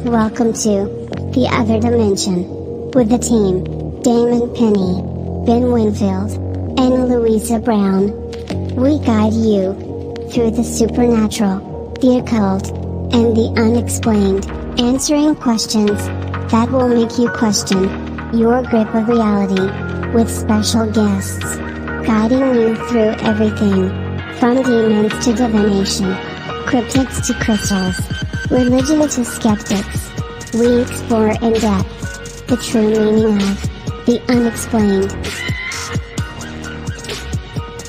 Welcome to The Other Dimension with the team, Damon Penny, Ben Winfield, and Louisa Brown. We guide you through the supernatural, the occult, and the unexplained, answering questions that will make you question your grip of reality, with special guests guiding you through everything from demons to divination, cryptids to crystals, religion to skeptics. We explore in depth the true meaning of the unexplained.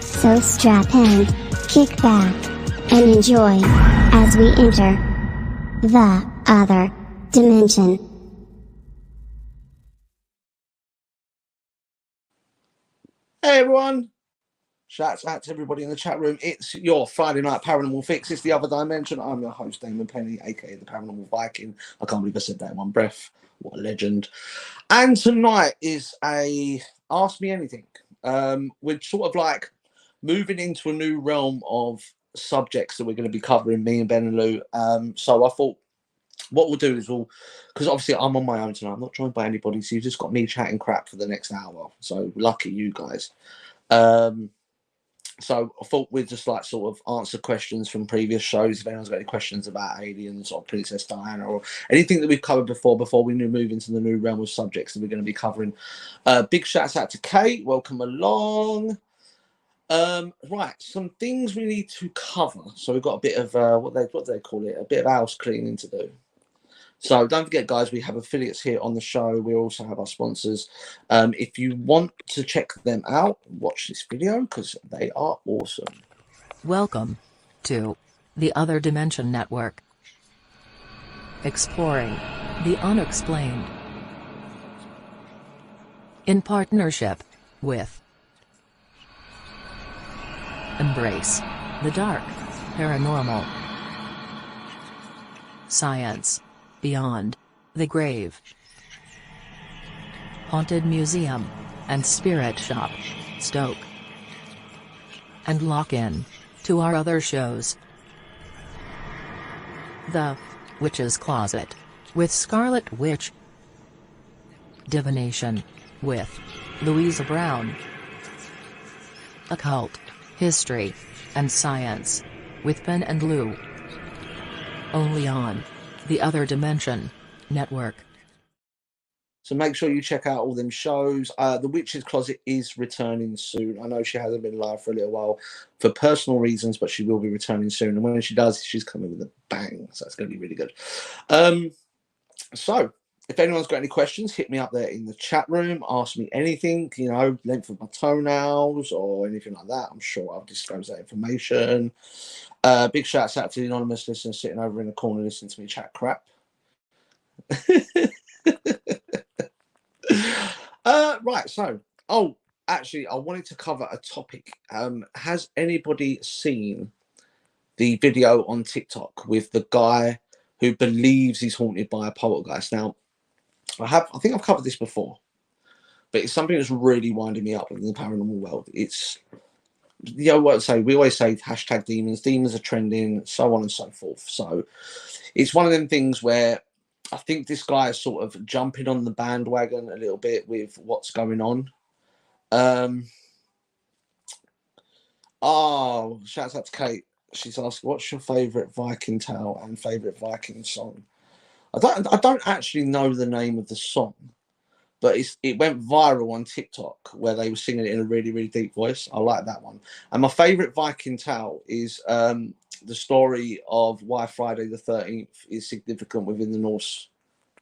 So strap in, kick back, and enjoy as we enter the other dimension. Hey everyone! Shouts out to everybody in the chat room. It's your Friday Night Paranormal Fix. It's The Other Dimension. I'm your host, Damon Penny, aka the Paranormal Viking. I can't believe I said that in one breath. What a legend. And tonight is a Ask Me Anything. We're sort of like moving into a new realm of subjects that we're going to be covering, me and Ben and Lou. So I thought what we'll do is because obviously I'm on my own tonight. I'm not joined by anybody, so you've just got me chatting crap for the next hour. So lucky you guys. So I thought we'd just like sort of answer questions from previous shows. If anyone's got any questions about aliens or Princess Diana or anything that we've covered before we move into the new realm of subjects that we're going to be covering. Big shouts out to Kate. Welcome along. Right, some things we need to cover. So we've got a bit of what do they call it? A bit of house cleaning to do. So don't forget, guys, we have affiliates here on the show. We also have our sponsors. If you want to check them out, watch this video because they are awesome. Welcome to The Other Dimension Network. Exploring the unexplained. In partnership with Embrace the Dark, Paranormal Science Beyond the Grave, Haunted Museum and Spirit Shop, Stoke. And lock in to our other shows. The Witch's Closet with Scarlet Witch, Divination with Louisa Brown, Occult, History, and Science with Ben and Lou. Only on The Other Dimension Network. So make sure you check out all them shows. The Witch's Closet is returning soon. I know she hasn't been live for a little while for personal reasons, but she will be returning soon. And when she does, she's coming with a bang. So it's going to be really good. So if anyone's got any questions, hit me up there in the chat room. Ask me anything, length of my toenails or anything like that. I'm sure I'll disclose that information. Big shouts out to the anonymous listener sitting over in the corner listening to me chat crap. Right, so actually I wanted to cover a topic. Has anybody seen the video on TikTok with the guy who believes he's haunted by a poltergeist? Now I think I've covered this before, but it's something that's really winding me up in the paranormal world. It's we always say hashtag demons are trending, so on and so forth. So it's one of them things where I think this guy is sort of jumping on the bandwagon a little bit with what's going on. Shouts out to Kate. She's asked, what's your favourite Viking tale and favourite Viking song? I don't actually know the name of the song, but it went viral on TikTok where they were singing it in a really, really deep voice. I like that one. And my favourite Viking tale is the story of why Friday the 13th is significant within the Norse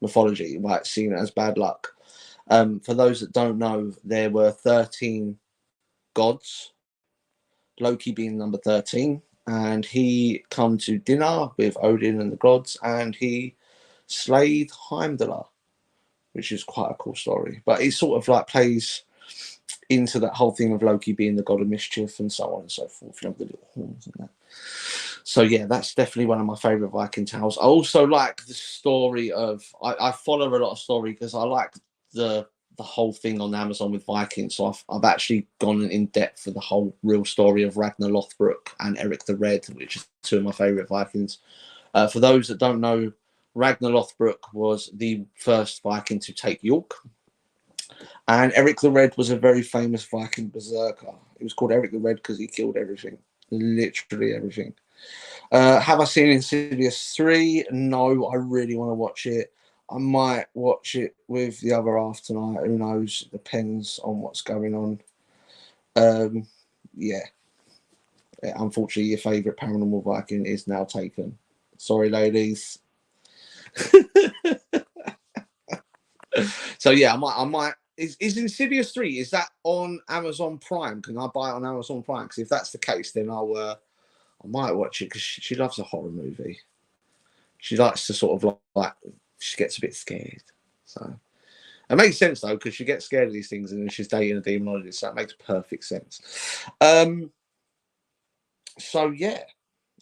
mythology, why it's seen as bad luck. For those that don't know, there were 13 gods, Loki being number 13, and he come to dinner with Odin and the gods, and he slayed Heimdallr, which is quite a cool story. But it sort of like plays into that whole thing of Loki being the god of mischief and so on and so forth. The little horns and that. So yeah, that's definitely one of my favourite Viking tales. I also like the story of I follow a lot of story because I like the whole thing on Amazon with Vikings. So I've actually gone in depth for the whole real story of Ragnar Lothbrok and Eric the Red, which is two of my favourite Vikings. For those that don't know Ragnar Lothbrok was the first Viking to take York. And Eric the Red was a very famous Viking berserker. He was called Eric the Red because he killed everything, literally everything. Have I seen Insidious 3? No, I really want to watch it. I might watch it with the other half tonight. Who knows? It depends on what's going on. Yeah. Unfortunately, your favourite paranormal Viking is now taken. Sorry, ladies. So yeah, I might. Is Insidious 3? Is that on Amazon Prime? Can I buy it on Amazon Prime? Because if that's the case, then I might watch it because she loves a horror movie. She likes to sort of like she gets a bit scared. So it makes sense though because she gets scared of these things and then she's dating a demonologist. So that makes perfect sense. So yeah,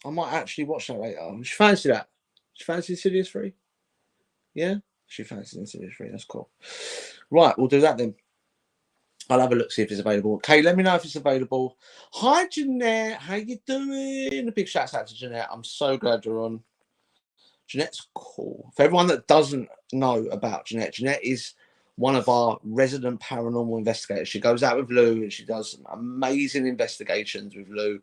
I might actually watch that later. She fancy that? She fancy Insidious 3? Yeah, she fancies Insidious 3. That's cool. Right, we'll do that then. I'll have a look, see if it's available. Okay, let me know if it's available. Hi, Jeanette. How you doing? A big shout out to Jeanette. I'm so glad you're on. Jeanette's cool. For everyone that doesn't know about Jeanette, Jeanette is one of our resident paranormal investigators. She goes out with Lou and she does some amazing investigations with Lou.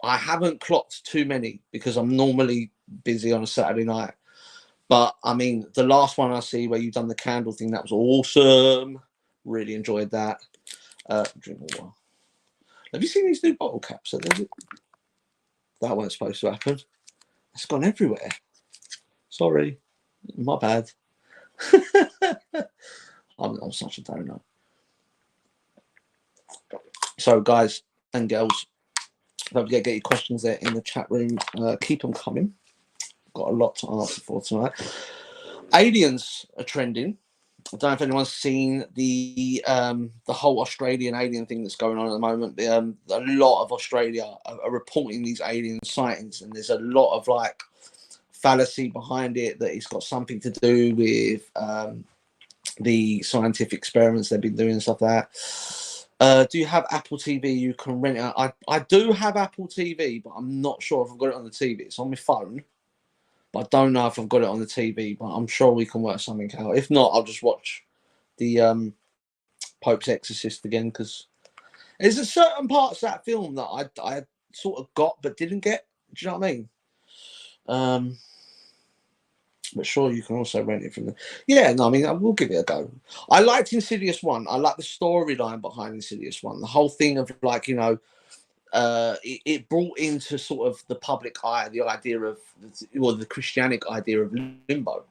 I haven't clocked too many because I'm normally busy on a Saturday night. But I mean, the last one I see where you've done the candle thing, that was awesome. Really enjoyed that. Drink water. Have you seen these new bottle caps? That wasn't supposed to happen. It's gone everywhere. Sorry, my bad. I'm such a donut. So, guys and girls, don't forget to get your questions there in the chat room. Keep them coming. Got a lot to answer for tonight. Aliens are trending. I don't know if anyone's seen the whole Australian alien thing that's going on at the moment. A lot of Australia are reporting these alien sightings, and there's a lot of like fallacy behind it that it's got something to do with the scientific experiments they've been doing and stuff like that. Do you have Apple TV? You can rent it. I do have Apple TV, but I'm not sure if I've got it on the TV. It's on my phone. But I don't know if I've got it on the TV, but I'm sure we can work something out. If not, I'll just watch the Pope's Exorcist again because there's a certain parts of that film that I sort of got but didn't get. Do you know what I mean? But sure, you can also rent it from them. Yeah, no, I mean, I will give it a go. I liked Insidious 1. I like the storyline behind Insidious 1. The whole thing of like, you know, it brought into sort of the public eye the idea of, or the Christianic idea of limbo.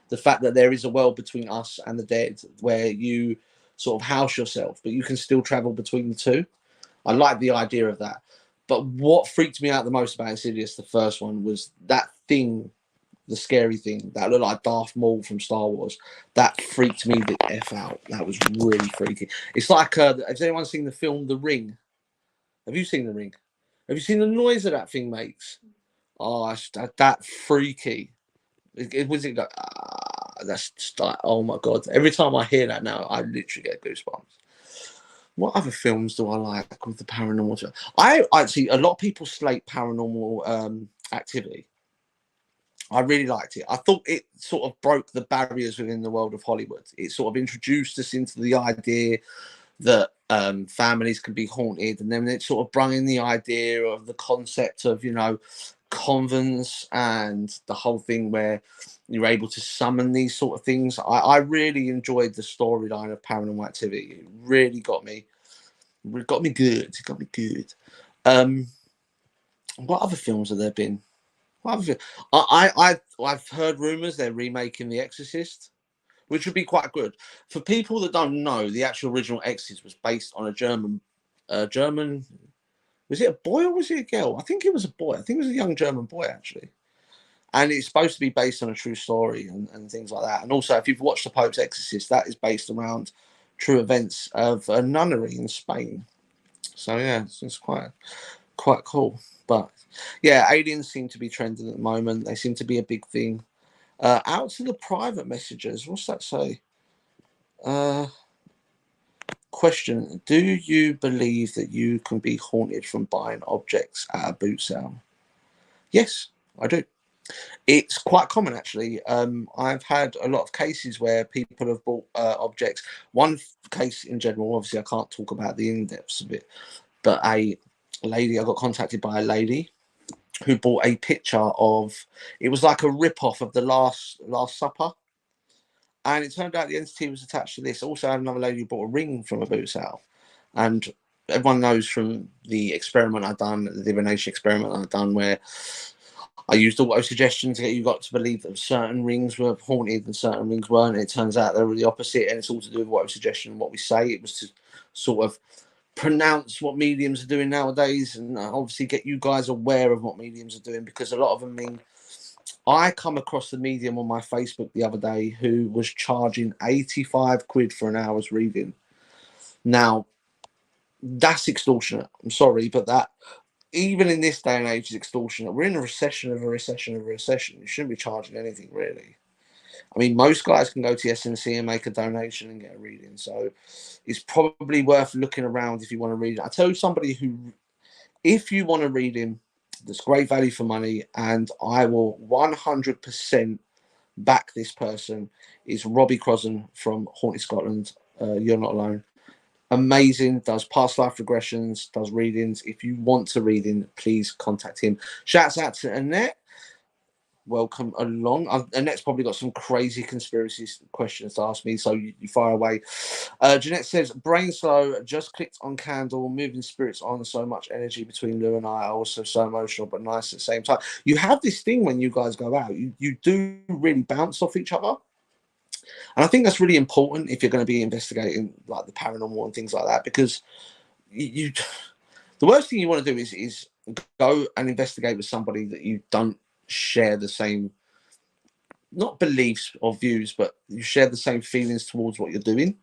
The fact that there is a world between us and the dead where you sort of house yourself, but you can still travel between the two. I like the idea of that. But what freaked me out the most about Insidious, the first one, was that thing, the scary thing that looked like Darth Maul from Star Wars. That freaked me the F out. That was really freaky. It's like, has anyone seen the film The Ring? Have you seen The Ring? Have you seen the noise that thing makes? Oh, that freaky. It was like, that's just like, oh my God. Every time I hear that now, I literally get goosebumps. What other films do I like with the paranormal? I see a lot of people slate Paranormal Activity. I really liked it. I thought it sort of broke the barriers within the world of Hollywood. It sort of introduced us into the idea that families can be haunted, and then it sort of brought in the idea of the concept of, you know, convents and the whole thing where you're able to summon these sort of things. I really enjoyed the storyline of Paranormal Activity. It really got me. It got me good. It got me good. What other films have there been? I've heard rumors they're remaking The Exorcist, which would be quite good. For people that don't know, the actual original Exorcist was based on a German. Was it a boy or was it a girl? I think it was a boy. I think it was a young German boy actually. And it's supposed to be based on a true story and things like that. And also, if you've watched The Pope's Exorcist, that is based around true events of a nunnery in Spain. So yeah, it's quite cool. But yeah, aliens seem to be trending at the moment. They seem to be a big thing. Out to the private messages. What's that say? Question: do you believe that you can be haunted from buying objects at a boot sale? Yes, I do. It's quite common, actually. I've had a lot of cases where people have bought objects. One case in general, obviously, I can't talk about the in-depths of it, but a lady, I got contacted by a lady who bought a picture of, it was like a rip-off of the Last Supper, and it turned out the entity was attached to this. Also, I had another lady who bought a ring from a boot sale, and everyone knows from the experiment I've done, the divination experiment I've done, where I used auto suggestion to get you got to believe that certain rings were haunted and certain rings weren't. It turns out they were the opposite, and it's all to do with auto suggestion and what we say. It was to sort of pronounce what mediums are doing nowadays, and obviously get you guys aware of what mediums are doing, because a lot of them mean. I come across the medium on my Facebook the other day who was charging 85 quid for an hour's reading. Now, that's extortionate. I'm sorry, but that, even in this day and age, is extortionate. We're in a recession of a recession of a recession. You shouldn't be charging anything, really. I mean, most guys can go to SNC and make a donation and get a reading. So it's probably worth looking around if you want to read it. I tell you somebody who, if you want to read him, there's great value for money, and I will 100% back this person, is Robbie Crossan from Haunted Scotland. You're Not Alone. Amazing, does past life regressions, does readings. If you want to read in, please contact him. Shouts out to Annette. Welcome along. Annette's probably got some crazy conspiracy questions to ask me, so you fire away. Jeanette says, brain slow, just clicked on candle, moving spirits on, so much energy between Lou and I, also so emotional but nice at the same time. You have this thing when you guys go out, you do really bounce off each other. And I think that's really important if you're going to be investigating like the paranormal and things like that, because you the worst thing you want to do is go and investigate with somebody that you don't share the same, not beliefs or views, but you share the same feelings towards what you're doing.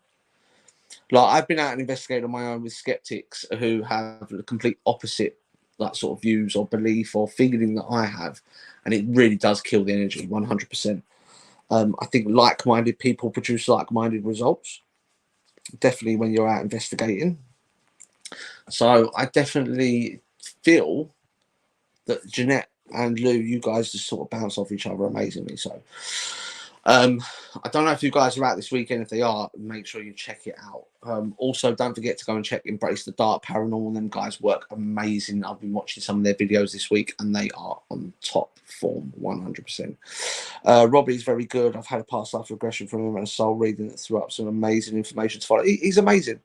Like, I've been out and investigated on my own with skeptics who have the complete opposite, like, sort of views or belief or feeling that I have, and it really does kill the energy 100%. I think like-minded people produce like-minded results, definitely when you're out investigating. So I definitely feel that Jeanette and Lou, you guys just sort of bounce off each other amazingly. So I don't know if you guys are out this weekend. If they are, make sure you check it out. Also, don't forget to go and check Embrace the Dark Paranormal. Them guys work amazing. I've been watching some of their videos this week, and they are on top form, 100%. Robbie's very good. I've had a past life regression from him and a soul reading that threw up some amazing information to follow. He's amazing.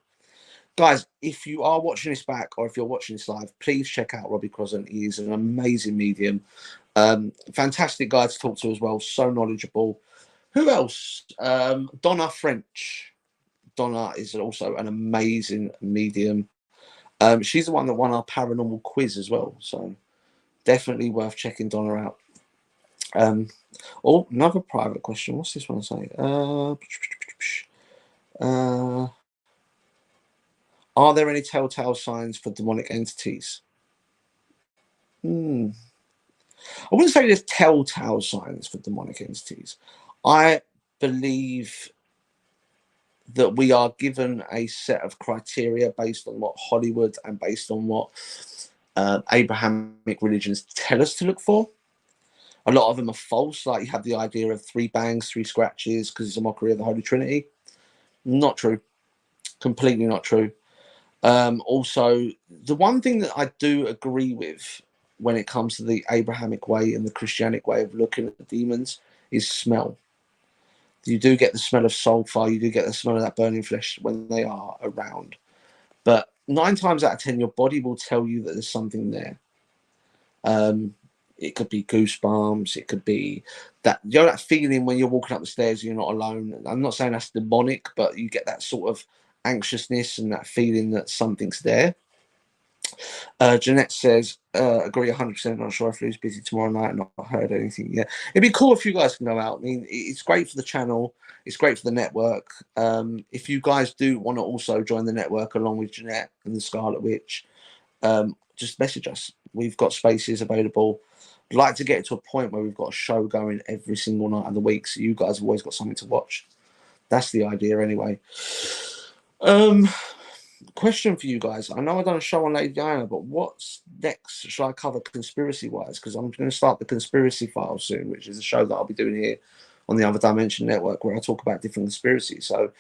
Guys, if you are watching this back or if you're watching this live, please check out Robbie Crossan. He is an amazing medium. Fantastic guy to talk to as well. So knowledgeable. Who else? Donna French. Donna is also an amazing medium. She's the one that won our paranormal quiz as well. So definitely worth checking Donna out. Oh, another private question. What's this one say? Are there any telltale signs for demonic entities? I wouldn't say there's telltale signs for demonic entities. I believe that we are given a set of criteria based on what Hollywood and based on what Abrahamic religions tell us to look for. A lot of them are false. Like, you have the idea of 3 bangs, 3 scratches, because it's a mockery of the Holy Trinity. Not true. Completely not true. Also, the one thing that I do agree with when it comes to the Abrahamic way and the Christianic way of looking at the demons is smell. You do get the smell of sulfur, you do get the smell of that burning flesh when they are around. But 9 times out of 10, your body will tell you that there's something there. It could be goosebumps, it could be that, you know, that feeling when you're walking up the stairs and you're not alone. I'm not saying that's demonic, but you get that sort of anxiousness and that feeling that something's there. Jeanette says, agree 100%. Not sure if Lou's busy tomorrow night. Not heard anything yet. It'd be cool if you guys can go out. I mean, it's great for the channel. It's great for the network. If you guys do want to also join the network along with Jeanette and the Scarlet Witch, just message us. We've got spaces available. I'd like to get to a point where we've got a show going every single night of the week, so you guys have always got something to watch. That's the idea anyway. question for you guys. I know I've done a show on Lady Diana, but what's next? Should I cover conspiracy wise? Because I'm going to start the Conspiracy Files soon, which is a show that I'll be doing here on the Other Dimension Network, where I talk about different conspiracies. So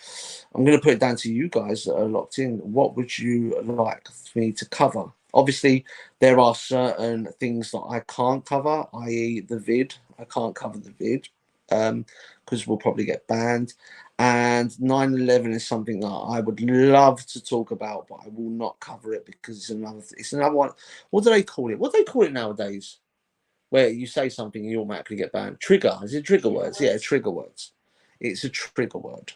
I'm going to put it down to you guys that are locked in. What would you like me to cover? Obviously, there are certain things that I can't cover, i.e. the vid. I can't cover the vid because we'll probably get banned. And 9/11 is something that I would love to talk about, but I will not cover it because it's another one. What do they call it? What do they call it nowadays? Where you say something and you automatically get banned. Trigger. Is it trigger words? Yeah, trigger words. It's a trigger word.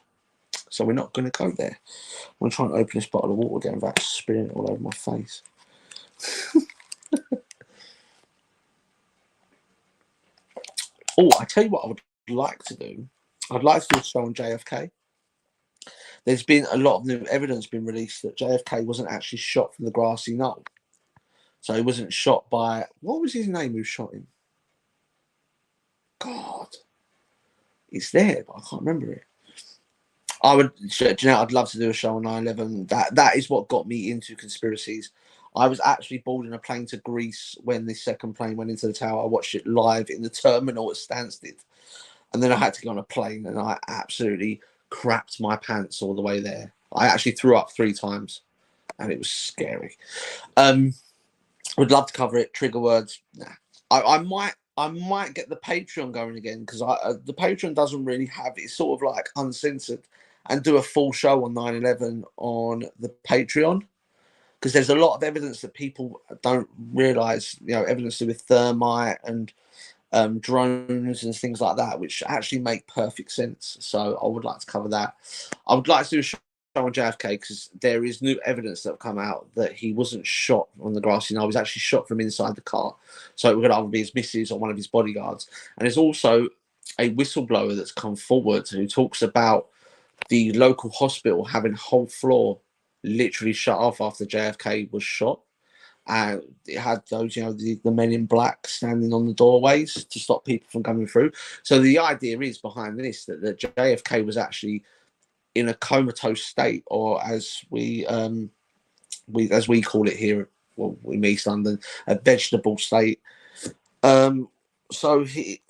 So we're not going to go there. I'm going to try and open this bottle of water again without spilling it all over my face. Oh, I tell you what I would like to do. I'd like to do a show on JFK. There's been a lot of new evidence been released that JFK wasn't actually shot from the grassy knoll. So he wasn't shot by, what was his name who shot him? God. It's there, but I can't remember it. I would, I'd love to do a show on 9/11. That is what got me into conspiracies. I was actually boarding a plane to Greece when the second plane went into the tower. I watched it live in the terminal at Stansted. And then I had to get on a plane and I absolutely crapped my pants all the way there. I actually threw up 3 times and it was scary. Would love to cover it. Trigger words. Nah. I might get the Patreon going again because the Patreon doesn't really have it's sort of like uncensored and do a full show on 9/11 on the Patreon because there's a lot of evidence that people don't realize, evidence to do with thermite and drones and things like that, which actually make perfect sense. So I would like to cover that. I would like to do a show on JFK because there is new evidence that have come out that he wasn't shot on the grassy knoll. He was actually shot from inside the car. So it could either be his missus or one of his bodyguards. And there's also a whistleblower that's come forward who talks about the local hospital having a whole floor literally shut off after JFK was shot. And it had those, the men in black standing on the doorways to stop people from coming through. So the idea is behind this that the JFK was actually in a comatose state, or as we call it here, well, in East London, a vegetable state. So he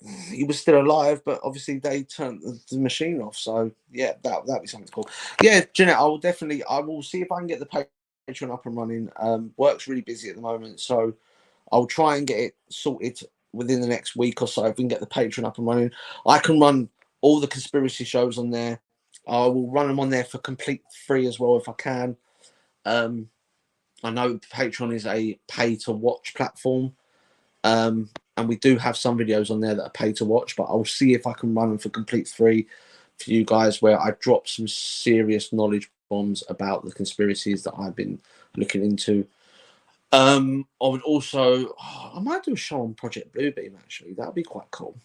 was still alive, but obviously they turned the machine off. So yeah, that'd be something cool. Yeah, Jeanette, I will see if I can get the Patreon up and running. Work's really busy at the moment, so I'll try and get it sorted within the next week or so. If we can get the Patreon up and running, I can run all the conspiracy shows on there. I will run them on there for complete free as well if I can. I know Patreon is a pay to watch platform. And we do have some videos on there that are pay to watch, but I'll see if I can run them for complete free for you guys, where I drop some serious knowledge bombs about the conspiracies that I've been looking into. I would also, I might do a show on Project Bluebeam actually. That would be quite cool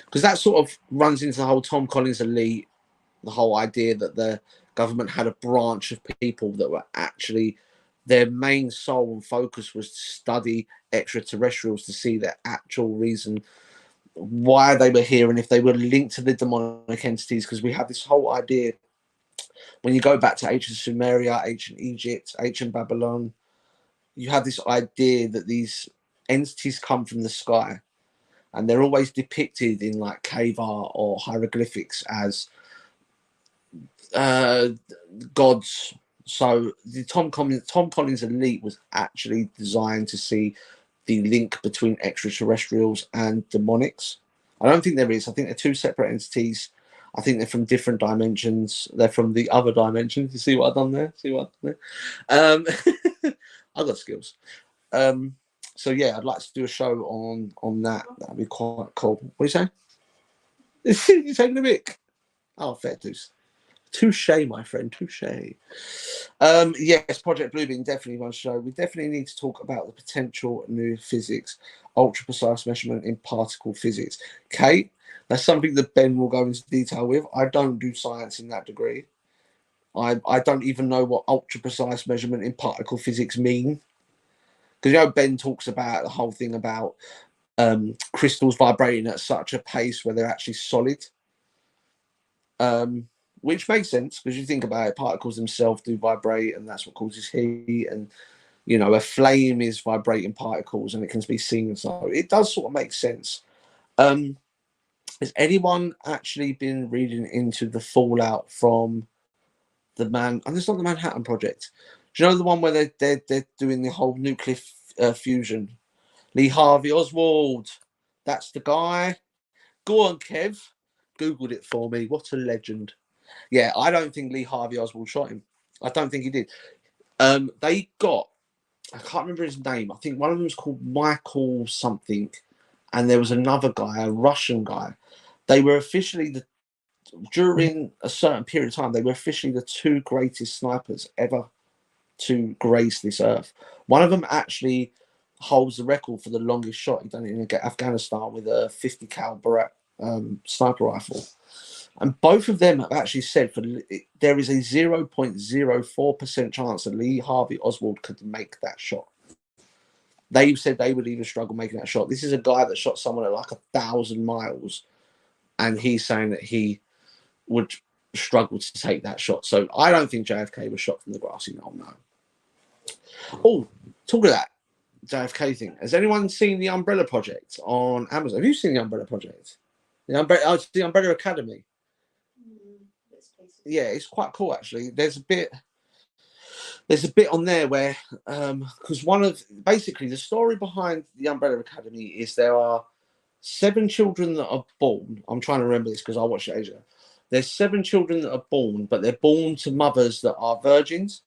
because that sort of runs into the whole Tom Collins elite, the whole idea that the government had a branch of people that were actually their main soul and focus was to study extraterrestrials to see their actual reason why they were here and if they were linked to the demonic entities. Because we have this whole idea when you go back to ancient Sumeria, ancient Egypt, ancient Babylon, you have this idea that these entities come from the sky and they're always depicted in like cave art or hieroglyphics as gods. So the Tom Collins elite was actually designed to see the link between extraterrestrials and demonics. I don't think there is. I think they're 2 separate entities. I think they're from different dimensions. They're from the other dimension. You see what I've done there? See what I've done there? I've got skills. So yeah, I'd like to do a show on that. That'd be quite cool. What are you saying? You taking a mic? Oh, fair dues. Touche, my friend, touche. Yes, Project Bluebeam definitely one show. We definitely need to talk about the potential new physics, ultra precise measurement in particle physics. Kate, that's something that Ben will go into detail with. I don't do science in that degree. I don't even know what ultra precise measurement in particle physics mean. Because Ben talks about the whole thing about crystals vibrating at such a pace where they're actually solid. which makes sense because you think about it, particles themselves do vibrate, and that's what causes heat. And you know, a flame is vibrating particles, and it can be seen. So it does sort of make sense. Has anyone actually been reading into the fallout from and it's not the Manhattan Project? Do you know the one where they're doing the whole nuclear fusion? Lee Harvey Oswald, that's the guy. Go on, Kev. Googled it for me. What a legend. Yeah, I don't think Lee Harvey Oswald shot him. I don't think he did. They got, I can't remember his name. I think one of them was called Michael something, and there was another guy, a Russian guy. They were officially during a certain period of time, they were officially the two greatest snipers ever to grace this earth. One of them actually holds the record for the longest shot. He done it in Afghanistan with a 50 caliber sniper rifle. And both of them have actually said there is a 0.04% chance that Lee Harvey Oswald could make that shot. They said they would even struggle making that shot. This is a guy that shot someone at like 1,000 miles, and he's saying that he would struggle to take that shot. So I don't think JFK was shot from the grassy knoll, no. Oh, talk of that JFK thing. Has anyone seen the Umbrella Project on Amazon? Have you seen the Umbrella Project? The Umbrella Academy. Yeah, it's quite cool actually. There's a bit on there where because basically the story behind the Umbrella Academy is there are 7 children that are born. I'm trying to remember this because I watched it ages ago. There's 7 children that are born, but they're born to mothers that are virgins.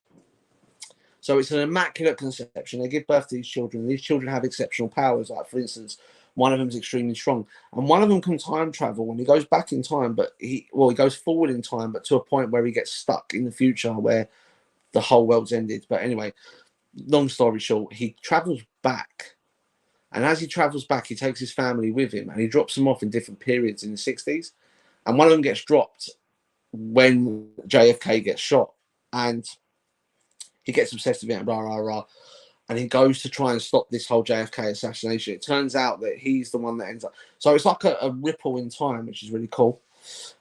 So it's an immaculate conception. They give birth to these children. These children have exceptional powers. Like, for instance, one of them is extremely strong, and one of them can time travel. And he goes back in time, but he goes forward in time, but to a point where he gets stuck in the future where the whole world's ended. But anyway, long story short, he travels back. And as he travels back, he takes his family with him, and he drops them off in different periods in the 60s. And one of them gets dropped when JFK gets shot. And he gets obsessed with it, rah, rah, rah. And he goes to try and stop this whole JFK assassination. It turns out that he's the one that ends up. So it's like a ripple in time, which is really cool.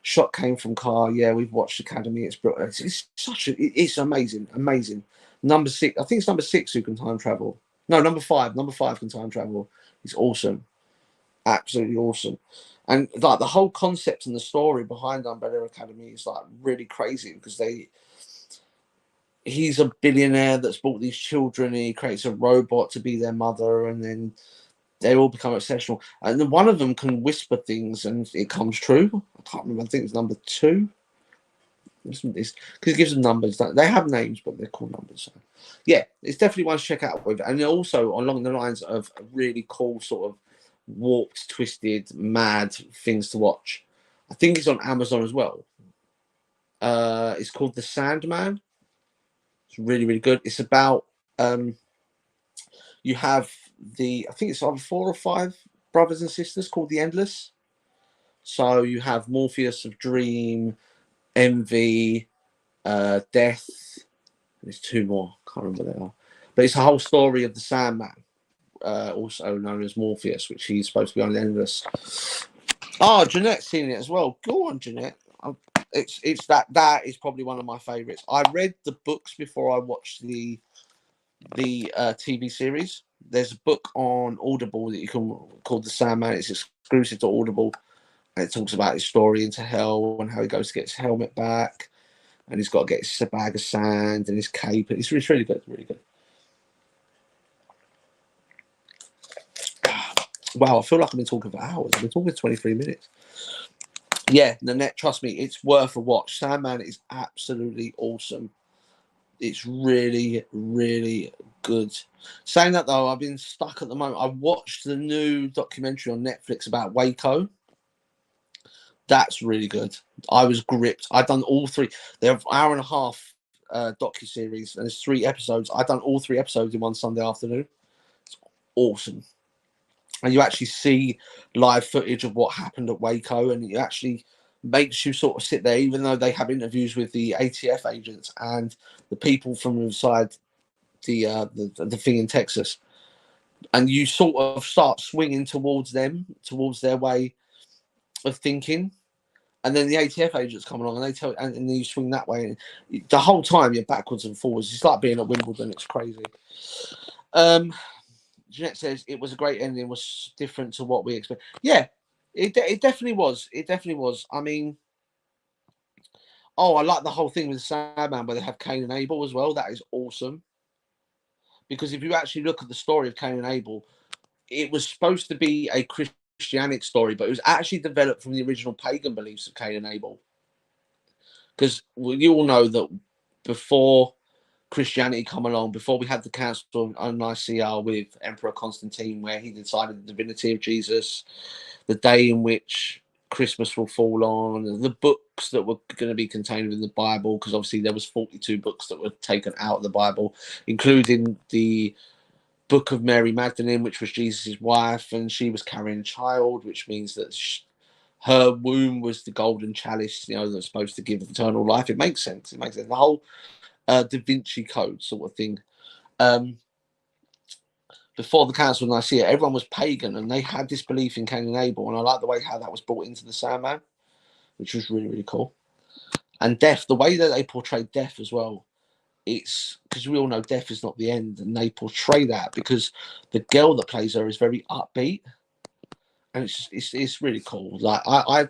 Shot came from car. Yeah, we've watched Academy. It's amazing, amazing. Number 6, I think it's number 6 who can time travel. No, number 5. Number 5 can time travel. It's awesome, absolutely awesome. And like the whole concept and the story behind Umbrella Academy is like really crazy because he's a billionaire that's bought these children, and he creates a robot to be their mother, and then they all become exceptional. And then one of them can whisper things and it comes true. I can't remember. I think it's number 2. Because it gives them numbers. They have names, but they're called numbers. So yeah, it's definitely one to check out with. And also along the lines of really cool sort of warped, twisted, mad things to watch. I think it's on Amazon as well. It's called The Sandman. It's really, really good. It's about you have I think it's either 4 or 5 brothers and sisters called the Endless. So you have Morpheus of Dream, Envy, Death. There's 2 more. Can't remember what they are. But it's a whole story of the Sandman, also known as Morpheus, which he's supposed to be on the Endless. Oh, Jeanette's seen it as well. Go on, Jeanette. It's that is probably one of my favorites. I read the books before I watched the TV series. There's a book on Audible that you can called The Sandman. It's exclusive to Audible, and it talks about his story into hell and how he goes to get his helmet back, and he's got to get his bag of sand and his cape. It's really good, really good. Wow, I feel like I've been talking for hours. I've been talking for 23 minutes. Yeah, Nanette, trust me, it's worth a watch. Sandman is absolutely awesome. It's really, really good. Saying that though, I've been stuck at the moment. I watched the new documentary on Netflix about Waco. That's really good. I was gripped. I've done all 3. They're an hour and a half docu-series, and there's 3 episodes. I've done all 3 episodes in one Sunday afternoon. It's awesome. And you actually see live footage of what happened at Waco, and it actually makes you sort of sit there, even though they have interviews with the ATF agents and the people from inside the thing in Texas, and you sort of start swinging towards them, towards their way of thinking. And then the ATF agents come along and they tell, and then you swing that way. And the whole time you're backwards and forwards. It's like being at Wimbledon. It's crazy. Jeanette says it was a great ending. Was different to what we expect. Yeah, it definitely was. It definitely was. I mean, I like the whole thing with the Sandman where they have Cain and Abel as well. That is awesome. Because if you actually look at the story of Cain and Abel, it was supposed to be a Christianic story, but it was actually developed from the original pagan beliefs of Cain and Abel. Because you all know that before Christianity come along, before we had the Council of Nicaea with Emperor Constantine, where he decided the divinity of Jesus, the day in which Christmas will fall on, the books that were going to be contained in the Bible, because obviously there was 42 books that were taken out of the Bible, including the Book of Mary Magdalene, which was Jesus's wife, and she was carrying a child, which means that her womb was the golden chalice, that's supposed to give eternal life. It makes sense. It makes sense. The whole Da Vinci Code sort of thing. Before the Council of Nicaea, everyone was pagan, and they had this belief in Cain and Abel, and I like the way how that was brought into the Sandman, which was really, really cool. And death, the way that they portrayed death as well, it's because we all know death is not the end, and they portray that because the girl that plays her is very upbeat, and it's really cool. Like I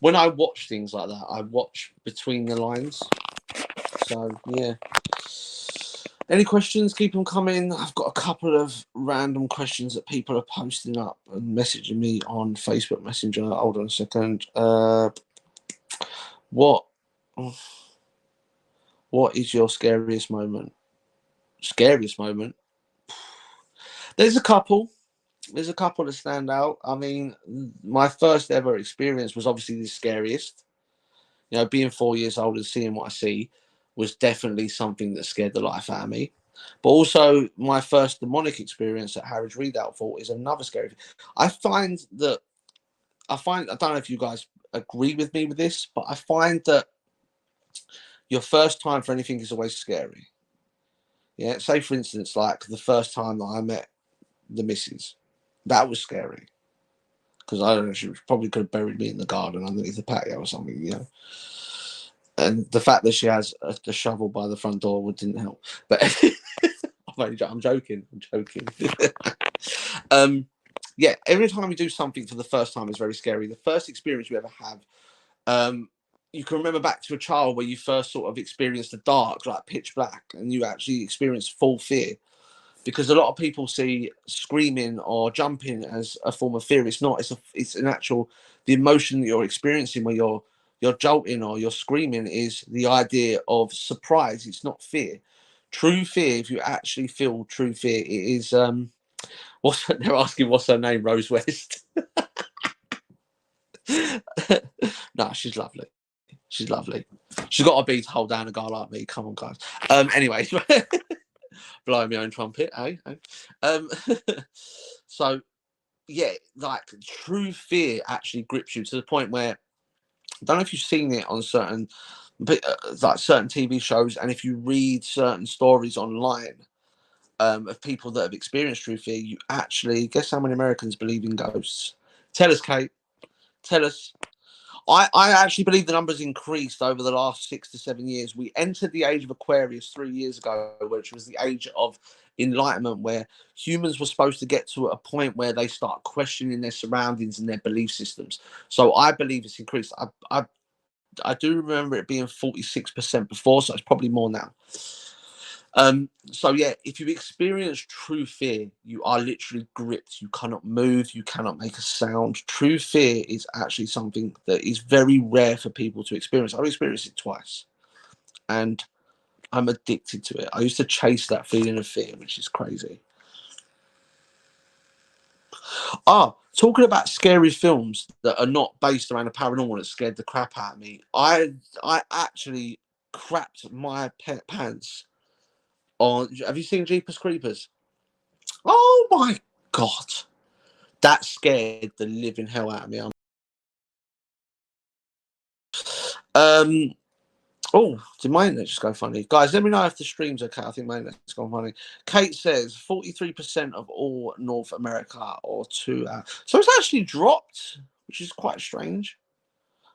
when I watch things like that, I watch between the lines. So yeah. Any questions? Keep them coming. I've got a couple of random questions that people are posting up and messaging me on Facebook Messenger. Hold on a second. What is your scariest moment? Scariest moment? There's a couple. There's a couple that stand out. I mean, my first ever experience was obviously the scariest. Being 4 years old and seeing what I see was definitely something that scared the life out of me. But also, my first demonic experience at Harrods Redoubt Fort is another scary thing. I don't know if you guys agree with me with this, but I find that your first time for anything is always scary. Yeah, say for instance, like the first time that I met the missus, that was scary. Because I don't know, she probably could have buried me in the garden underneath the patio or something, And the fact that she has the shovel by the front door didn't help. But I'm joking. Yeah, every time we do something for the first time is very scary. The first experience you ever have, you can remember back to a child where you first sort of experienced the dark, like pitch black, and you actually experienced full fear. Because a lot of people see screaming or jumping as a form of fear. It's not. It's an actual the emotion that you're experiencing when you're jolting or you're screaming is the idea of surprise. It's not fear. True fear, if you actually feel true fear, it is they're asking what's her name, Rose West. No, she's lovely. She's lovely. She's got a beat to hold down a guy like me. Come on, guys. Anyway, blowing my own trumpet, eh? So yeah, like true fear actually grips you to the point where I don't know if you've seen it on certain TV shows, and if you read certain stories online of people that have experienced true fear, you actually guess how many Americans believe in ghosts? Tell us, Kate. Tell us. I actually believe the numbers increased over the last 6 to 7 years. We entered the age of Aquarius 3 years ago, which was the age of enlightenment, where humans were supposed to get to a point where they start questioning their surroundings and their belief systems. So I believe it's increased. I do remember it being 46% before, so it's probably more now. So yeah, if you experience true fear, you are literally gripped. You cannot move. You cannot make a sound. True fear is actually something that is very rare for people to experience. I've experienced it twice, and I'm addicted to it. I used to chase that feeling of fear, which is crazy. Talking about scary films that are not based around the paranormal that scared the crap out of me. I actually crapped my pants on. Have you seen Jeepers Creepers? Oh my god, that scared the living hell out of me. Did my internet just go funny? Guys, let me know if the stream's okay. I think my internet's gone funny. Kate says 43% of all North America or 2 hours. So it's actually dropped, which is quite strange.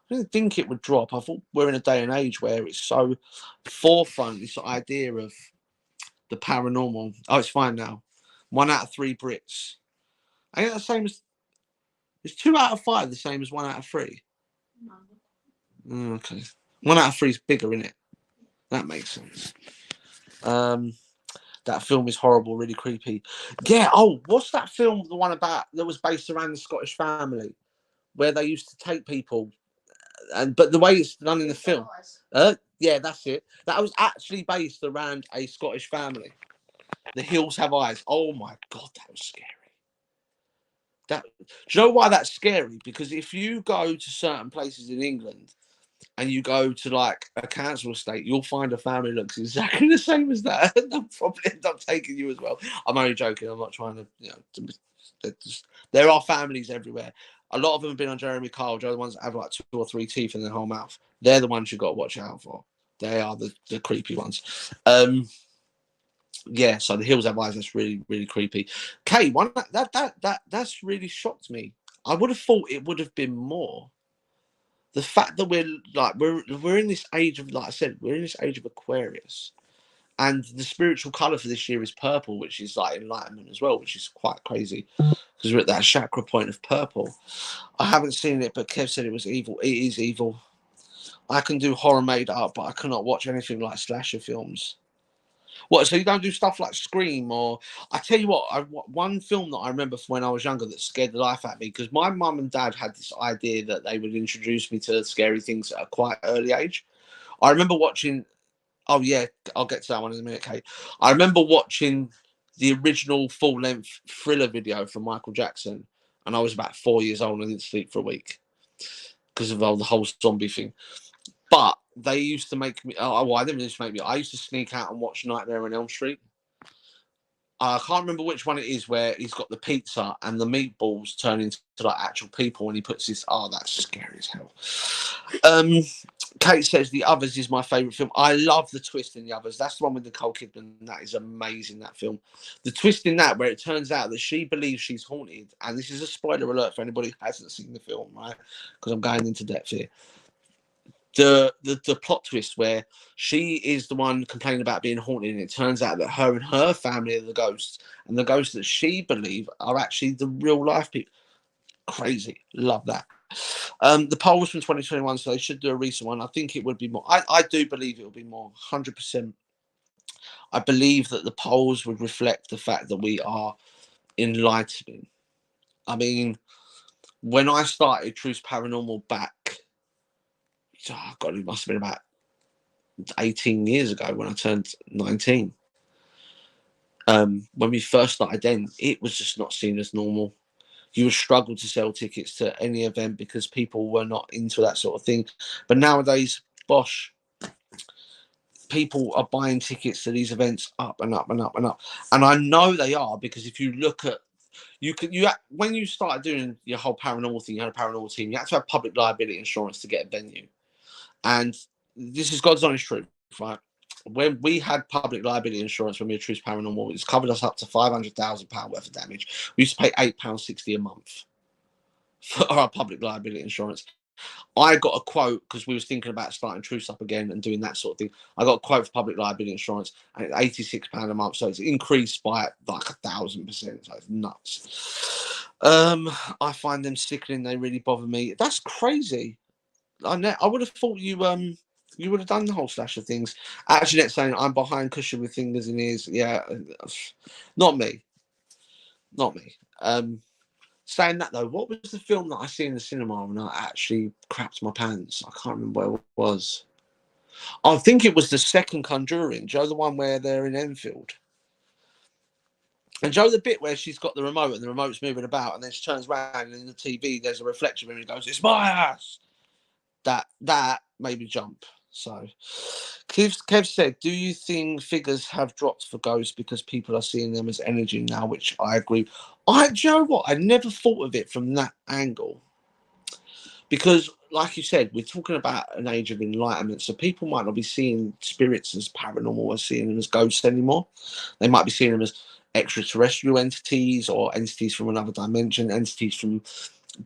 didn't think it would drop. I thought we're in a day and age where it's so forefront, this idea of the paranormal. Oh, it's fine now. 1 out of 3 Brits. Ain't that the same as? Is 2 out of 5 the same as 1 out of 3? Okay. 1 out of 3 is bigger, isn't it? That makes sense. That film is horrible, really creepy. Yeah. Oh, what's that film? The one about that was based around the Scottish family, where they used to take people, but the way it's done in the film. Yeah, that's it. That was actually based around a Scottish family. The Hills Have Eyes. Oh my God, that was scary. Do you know why that's scary? Because if you go to certain places in England and you go to like a council estate, you'll find a family that looks exactly the same as that. They'll probably end up taking you as well. I'm only joking. I'm not trying to, there are families everywhere. A lot of them have been on Jeremy Kyle. They're the ones that have like 2 or 3 teeth in their whole mouth. They're the ones you've got to watch out for. They are the creepy ones. Yeah, so the Hills Have Eyes, that's really, really creepy. Kay, one that's really shocked me. I would have thought it would have been more. The fact that we're in this age of, like I said, we're in this age of Aquarius, and the spiritual color for this year is purple, which is like enlightenment as well, which is quite crazy because we're at that chakra point of purple. I haven't seen it, but Kev said it was evil. It is evil. I can do horror made up, but I cannot watch anything like slasher films. What? So you don't do stuff like Scream, or I tell you what, one film that I remember from when I was younger that scared the life out of me, because my mum and dad had this idea that they would introduce me to scary things at a quite early age. I remember watching. Oh yeah, I'll get to that one in a minute, Kate. I remember watching the original full-length Thriller video from Michael Jackson, and I was about 4 years old and didn't sleep for a week because of the whole zombie thing. But they used to make me. Oh, well, I didn't used to make me. I used to sneak out and watch Nightmare on Elm Street. I can't remember which one it is where he's got the pizza and the meatballs turn into like actual people when he puts this. Oh, that's scary as hell. Kate says The Others is my favourite film. I love the twist in The Others. That's the one with Nicole Kidman. That is amazing, that film. The twist in that, where it turns out that she believes she's haunted, and this is a spoiler alert for anybody who hasn't seen the film, right? Because I'm going into depth here. The plot twist where she is the one complaining about being haunted, and it turns out that her and her family are the ghosts, and the ghosts that she believes are actually the real life people. Crazy. Love that. The poll was from 2021, so they should do a recent one. I think it would be more. I do believe it will be more, 100%. I believe that the polls would reflect the fact that we are enlightening. I mean, when I started Truth Paranormal back, oh God, it must have been about 18 years ago when I turned 19. When we first started then, it was just not seen as normal. You would struggle to sell tickets to any event because people were not into that sort of thing. But nowadays, bosh, people are buying tickets to these events up and up and up and up. And I know they are, because if you look at, when you started doing your whole paranormal thing, you had a paranormal team, you had to have public liability insurance to get a venue. And this is God's honest truth, right? When we had public liability insurance when we were Truth Paranormal, it's covered us up to £500,000 worth of damage. We used to pay £8.60 a month for our public liability insurance. I got a quote because we was thinking about starting Truth up again and doing that sort of thing. I got a quote for public liability insurance, and it's £86 a month, so it's increased by like 1,000%. So it's nuts. I find them sickening. They really bother me. That's crazy. I would have thought you would have done the whole slasher things. Actually, that's saying I'm behind cushion with fingers in ears. Yeah, not me. Not me. Saying that though, what was the film that I seen in the cinema and I actually crapped my pants? I can't remember where it was. I think it was the second Conjuring. Joe, the one where they're in Enfield. And Joe, the bit where she's got the remote and the remote's moving about, and then she turns around and in the TV there's a reflection and it goes, "It's my house." That made me jump. So Kev said, do you think figures have dropped for ghosts because people are seeing them as energy now? Which I agree. Do you know what? I never thought of it from that angle. Because, like you said, we're talking about an age of enlightenment, so people might not be seeing spirits as paranormal or seeing them as ghosts anymore. They might be seeing them as extraterrestrial entities or entities from another dimension, entities from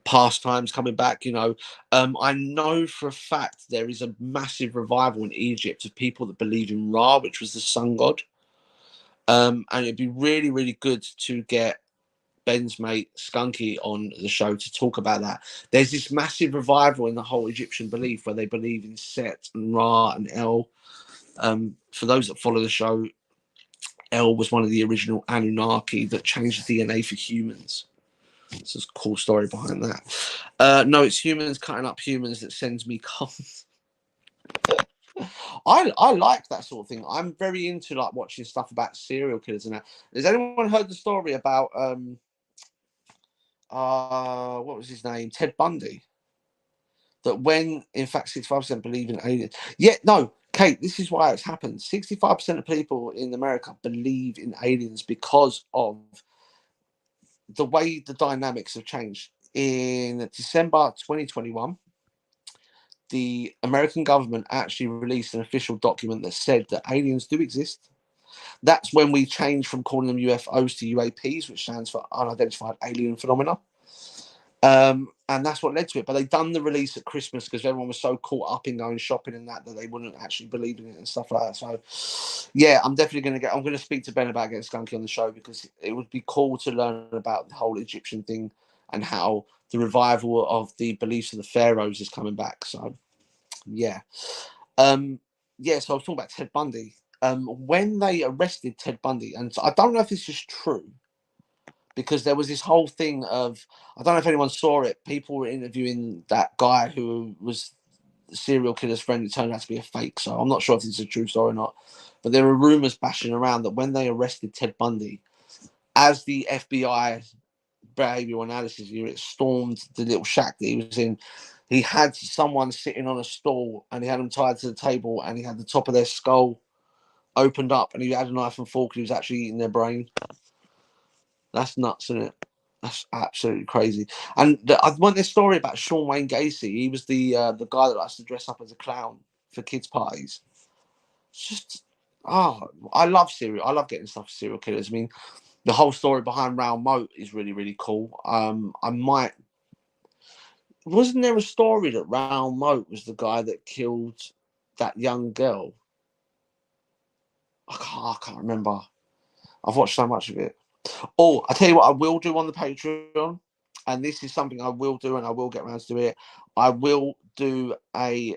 pastimes coming back. I know for a fact there is a massive revival in Egypt of people that believe in Ra, which was the sun god. And it'd be really, really good to get Ben's mate Skunky on the show to talk about that. There's this massive revival in the whole Egyptian belief where they believe in Set and Ra and El. For those that follow the show, El was one of the original Anunnaki that changed the DNA for humans. This is a cool story behind that. No, it's humans cutting up humans that sends me cons. I like that sort of thing. I'm very into like watching stuff about serial killers and that. Has anyone heard the story about what was his name? Ted Bundy. That when in fact 65% believe in aliens. Yeah, no, Kate, this is why it's happened. 65% of people in America believe in aliens because of the way the dynamics have changed. In December 2021, the American government actually released an official document that said that aliens do exist. That's when we changed from calling them UFOs to UAPs, which stands for unidentified alien phenomena. And that's what led to it. But they done the release at Christmas because everyone was so caught up in going shopping and that they wouldn't actually believe in it and stuff like that. So, yeah, I'm definitely I'm going to speak to Ben about getting Skunky on the show because it would be cool to learn about the whole Egyptian thing and how the revival of the beliefs of the pharaohs is coming back. So, yeah. So I was talking about Ted Bundy. When they arrested Ted Bundy, and I don't know if this is true, because there was this whole thing of, I don't know if anyone saw it, people were interviewing that guy who was the serial killer's friend. It turned out to be a fake, so I'm not sure if this is a true story or not. But there were rumors bashing around that when they arrested Ted Bundy, as the FBI behavioral analysis unit stormed the little shack that he was in, he had someone sitting on a stool and he had them tied to the table and he had the top of their skull opened up and he had a knife and fork and he was actually eating their brain. That's nuts, isn't it? That's absolutely crazy. And I want this story about Sean Wayne Gacy. He was the guy that likes to dress up as a clown for kids' parties. It's just, I love getting stuff for serial killers. I mean, the whole story behind Raoul Moat is really, really cool. Wasn't there a story that Raoul Moat was the guy that killed that young girl? I can't remember. I've watched so much of it. Oh, I tell you what I will do on the Patreon, and this is something I will do, and I will get around to do it. I will do a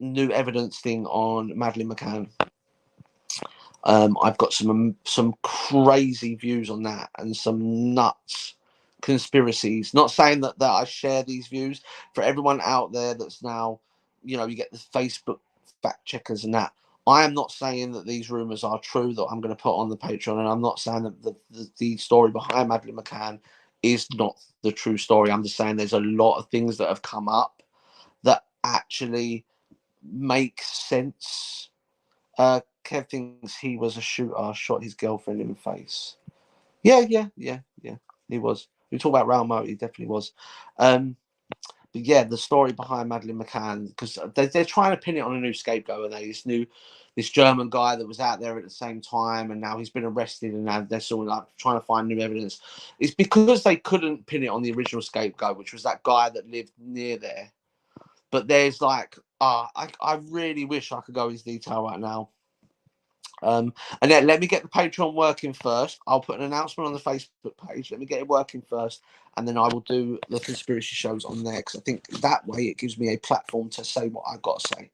new evidence thing on Madeleine McCann. I've got some crazy views on that and some nuts conspiracies. Not saying that I share these views. For everyone out there that's now, you get the Facebook fact checkers and that. I am not saying that these rumors are true that I'm going to put on the Patreon, and I'm not saying that the story behind Madeleine McCann is not the true story. I'm just saying there's a lot of things that have come up that actually make sense. Kev thinks he was a shooter, shot his girlfriend in the face. Yeah. He was. We talk about Raoul Moat, he definitely was. But yeah, the story behind Madeleine McCann, because they're trying to pin it on a new scapegoat, and this German guy that was out there at the same time, and now he's been arrested, and now they're sort of like trying to find new evidence. It's because they couldn't pin it on the original scapegoat, which was that guy that lived near there. But there's like, I really wish I could go into detail right now. And then let me get the Patreon working first. I'll put an announcement on the Facebook page. Let me get it working first, and then I will do the conspiracy shows on there, because I think that way it gives me a platform to say what I've got to say.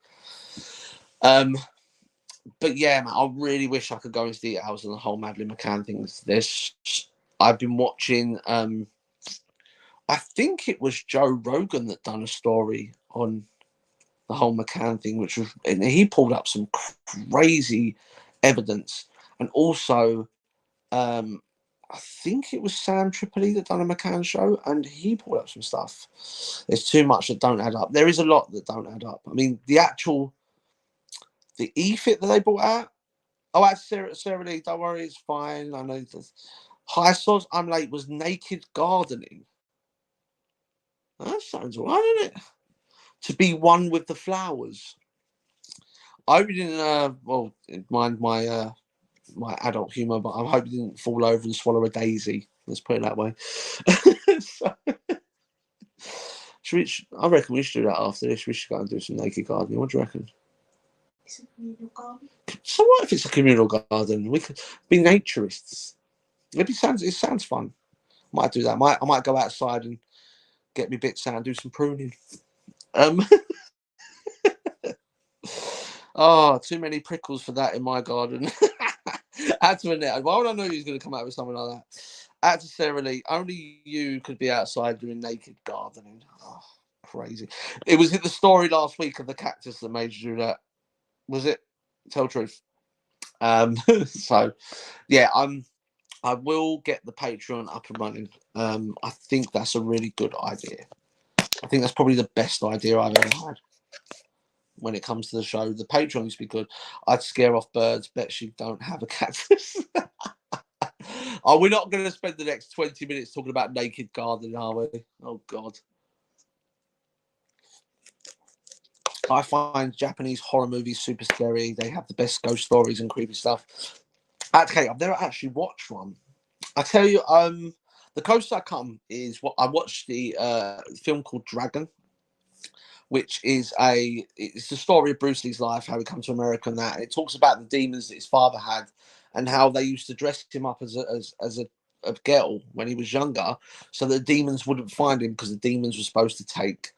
But yeah, man, I really wish I could go into details on the whole Madeleine McCann things. I've been watching. I think it was Joe Rogan that done a story on the whole McCann thing, and he pulled up some crazy evidence. And also, I think it was Sam Tripoli that done a McCann show, and he pulled up some stuff. There's too much that don't add up. There is a lot that don't add up. I mean, the E-fit that they brought out. Oh, that's Sarah Lee. Don't worry, it's fine. I know this. High Sauce, I'm late, was naked gardening. That sounds all right, doesn't it? To be one with the flowers. I hope you didn't mind my adult humour, but I hope you didn't fall over and swallow a daisy. Let's put it that way. So, I reckon we should do that after this. We should go and do some naked gardening. What do you reckon? It's a communal garden. So what if it's a communal garden? We could be naturists. It sounds fun. Might do that. I might go outside and get me bits out and do some pruning. Oh, too many prickles for that in my garden. Had to admit, why would I know he was going to come out with something like that? Had to say, really, only you could be outside doing naked gardening. Oh, crazy. Was it the story last week of the cactus that made you do that? Was it? Tell truth. So, yeah, I will get the Patreon up and running. I think that's a really good idea. I think that's probably the best idea I've ever had when it comes to the show. The Patreon used to be good. I'd scare off birds. Bet you don't have a cactus. Oh, we're not going to spend the next 20 minutes talking about naked gardening, are we? Oh, God. I find Japanese horror movies super scary. They have the best ghost stories and creepy stuff. Okay, I've never actually watched one. I tell you, the closest I come is what I watched the film called Dragon, which is it's the story of Bruce Lee's life, how he come to America and that. And it talks about the demons that his father had and how they used to dress him up as a girl when he was younger, so that the demons wouldn't find him, because the demons were supposed to take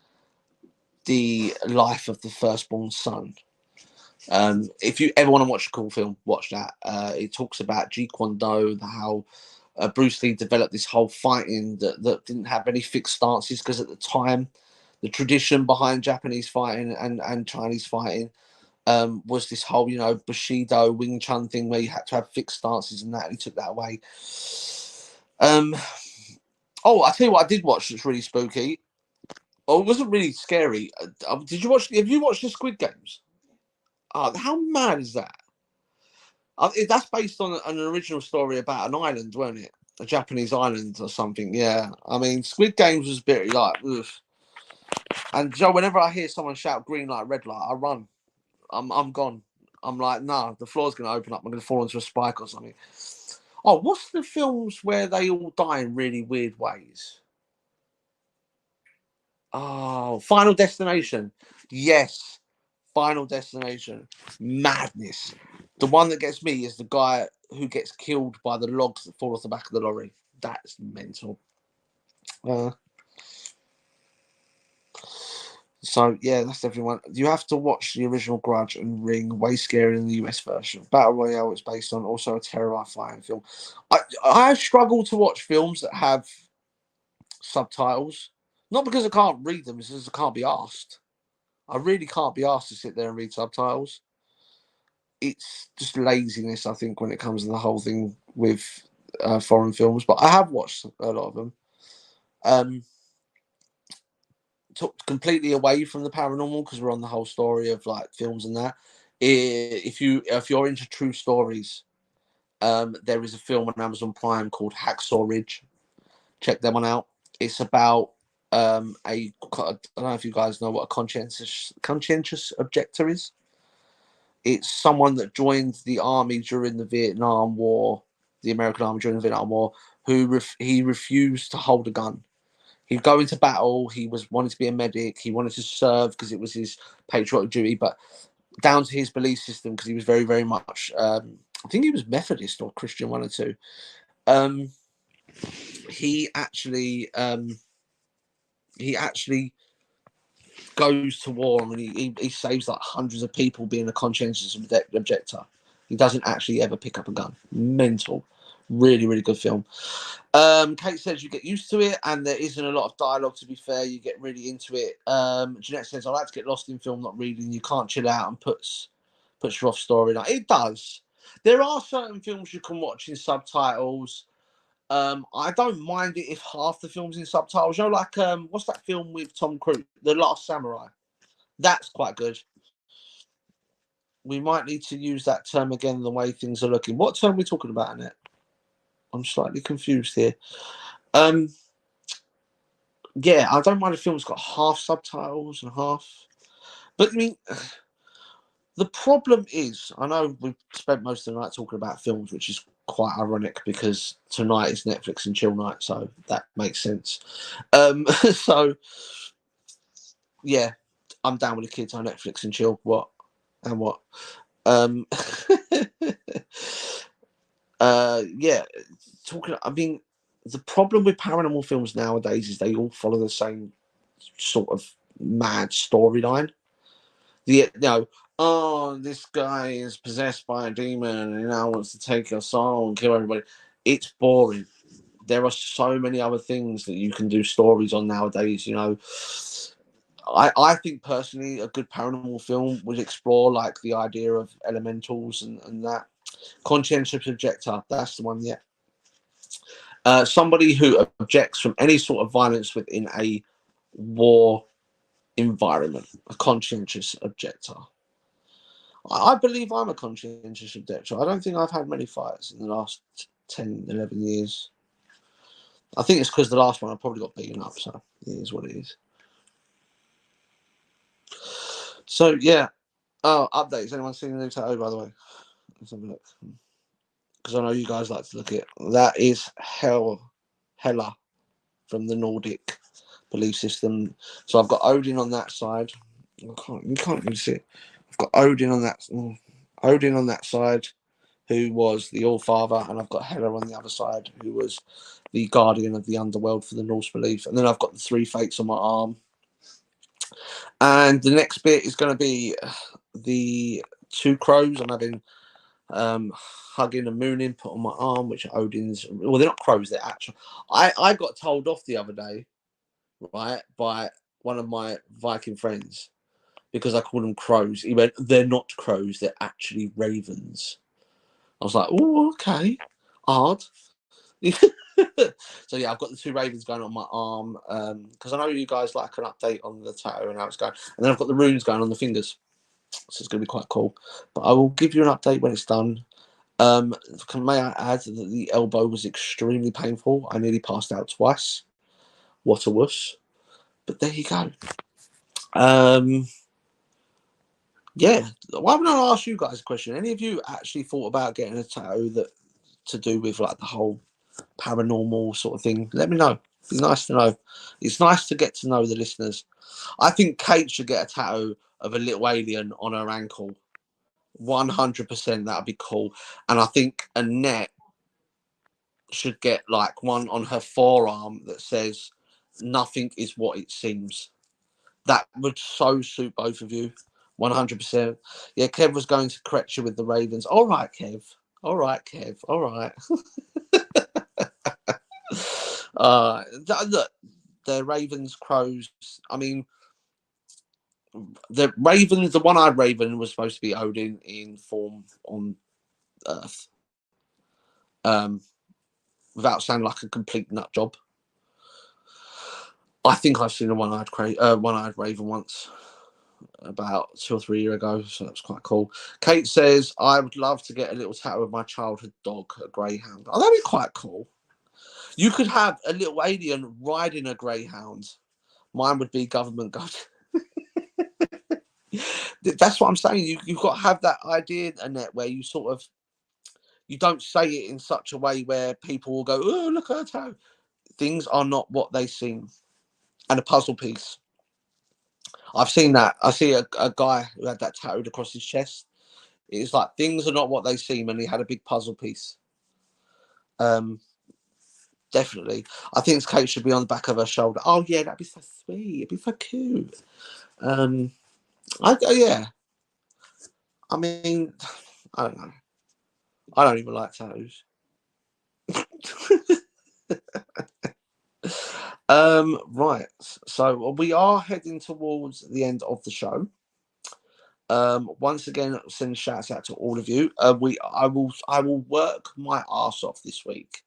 the life of the firstborn son. If you ever want to watch a cool film, watch that. It talks about Jeet Kune Do, how Bruce Lee developed this whole fighting that didn't have any fixed stances, because at the time, the tradition behind Japanese fighting and Chinese fighting was this whole, Bushido, Wing Chun thing where you had to have fixed stances and that, and he took that away. I tell you what I did watch that's really spooky. Oh, it wasn't really scary. Have you watched the Squid Games? Oh, how mad is that? That's based on an original story about an island, wasn't it? A Japanese island or something. Yeah. I mean, Squid Games was a bit like, ugh. And Joe, whenever I hear someone shout green light, red light, I run. I'm gone. I'm like, nah, the floor's going to open up. I'm going to fall into a spike or something. Oh, what's the films where they all die in really weird ways? Oh, Final Destination. Yes. Final Destination. Madness. The one that gets me is the guy who gets killed by the logs that fall off the back of the lorry. That's mental. So yeah, that's definitely one. You have to watch the original Grudge and Ring, way scarier than the US version. Battle Royale is based on also a terrifying film. I struggle to watch films that have subtitles, not because I can't read them, it's because I can't be asked. I really can't be asked to sit there and read subtitles. It's just laziness, I think, when it comes to the whole thing with foreign films. But I have watched a lot of them. Took completely away from the paranormal, because we're on the whole story of like films and that. If you're into true stories, there is a film on Amazon Prime called Hacksaw Ridge. Check that one out. It's about I don't know if you guys know what a conscientious objector is. It's someone that joined the army during the Vietnam War, the American army during the Vietnam War, who he refused to hold a gun. He'd go into battle. He wanted to be a medic. He wanted to serve because it was his patriotic duty. But down to his belief system, because he was very, very much, I think he was Methodist or Christian, one or two. He actually goes to war, and he saves like hundreds of people being a conscientious objector. He doesn't actually ever pick up a gun. Mental. Really, really good film. Kate says you get used to it, and there isn't a lot of dialogue, to be fair. You get really into it. Jeanette says, I like to get lost in film, not reading. You can't chill out, and puts you off storyline. It does. There are certain films you can watch in subtitles. I don't mind it if half the film's in subtitles. You know, like what's that film with Tom Cruise, The Last Samurai? That's quite good. We might need to use that term again, the way things are looking. What term are we talking about, Annette? I'm slightly confused here. Yeah, I don't mind if film's got half subtitles and half. But I mean, the problem is, I know we've spent most of the night talking about films, which is quite ironic because tonight is Netflix and chill night, so that makes sense. So yeah, I'm down with the kids on Netflix and chill. What and what? Um, yeah, talking. I mean, the problem with paranormal films nowadays is they all follow the same sort of mad storyline. Oh, this guy is possessed by a demon and he now wants to take your soul and kill everybody. It's boring. There are so many other things that you can do stories on nowadays. I think personally a good paranormal film would explore like the idea of elementals and that. Conscientious objector, that's the one. Yeah. Somebody who objects from any sort of violence within a war environment. A conscientious objector. I believe I'm a conscientious objector. I don't think I've had many fights in the last 10, 11 years. I think it's because the last one I probably got beaten up, so it is what it is. So, yeah. Oh, updates. Anyone seen the new tattoo, by the way? Let's have a look. Because I know you guys like to look at it. That is Hela from the Nordic belief system. So I've got Odin on that side. You can't really see it. I've got Odin on that side, who was the All-Father, and I've got Hela on the other side, who was the guardian of the underworld for the Norse belief. And then I've got the 3 fates on my arm. And the next bit is going to be the 2 crows. I'm having hugging and mooning put on my arm, which are Odin's. Well, they're not crows, they're actual. I got told off the other day, right, by one of my Viking friends because I called them crows. He went, "They're not crows, they're actually ravens." I was like, "Oh, okay, hard." So yeah, I've got the 2 ravens going on my arm because I know you guys like an update on the tattoo and how it's going, and then I've got the runes going on the fingers, so it's going to be quite cool. But I will give you an update when it's done. May I add that the elbow was extremely painful. I nearly passed out twice. What a wuss! But there you go. Yeah. Why would I ask you guys a question? Any of you actually thought about getting a tattoo that to do with like the whole paranormal sort of thing? Let me know. It's nice to know. It's nice to get to know the listeners. I think Kate should get a tattoo of a little alien on her ankle. 100%. That'd be cool. And I think Annette should get like one on her forearm that says "Nothing is what it seems." That would so suit both of you. 100%. Yeah, Kev was going to correct you with the Ravens. All right, Kev. All right, Kev. All right. Look, they're Ravens, crows. I mean, the Ravens, the one-eyed Raven was supposed to be Odin in form on Earth. Without sounding like a complete nut job. I think I've seen a one-eyed Raven once, about 2 or 3 years ago, so that's quite cool. Kate says, I would love to get a little tattoo of my childhood dog, a greyhound. Oh, that'd be quite cool. You could have a little alien riding a greyhound. Mine would be government god. That's what I'm saying. You've got to have that idea, Annette, where you sort of, you don't say it in such a way where people will go, oh, look at her tattoo. Things are not what they seem. And a puzzle piece. I've seen that. I see a guy who had that tattooed across his chest. It's like things are not what they seem, and he had a big puzzle piece. Definitely. I think Kate should be on the back of her shoulder. Oh yeah, that'd be so sweet. It'd be so cute. Yeah. I mean, I don't know. I don't even like tattoos. Right. So we are heading towards the end of the show. Once again, send shouts out to all of you. I will work my ass off this week.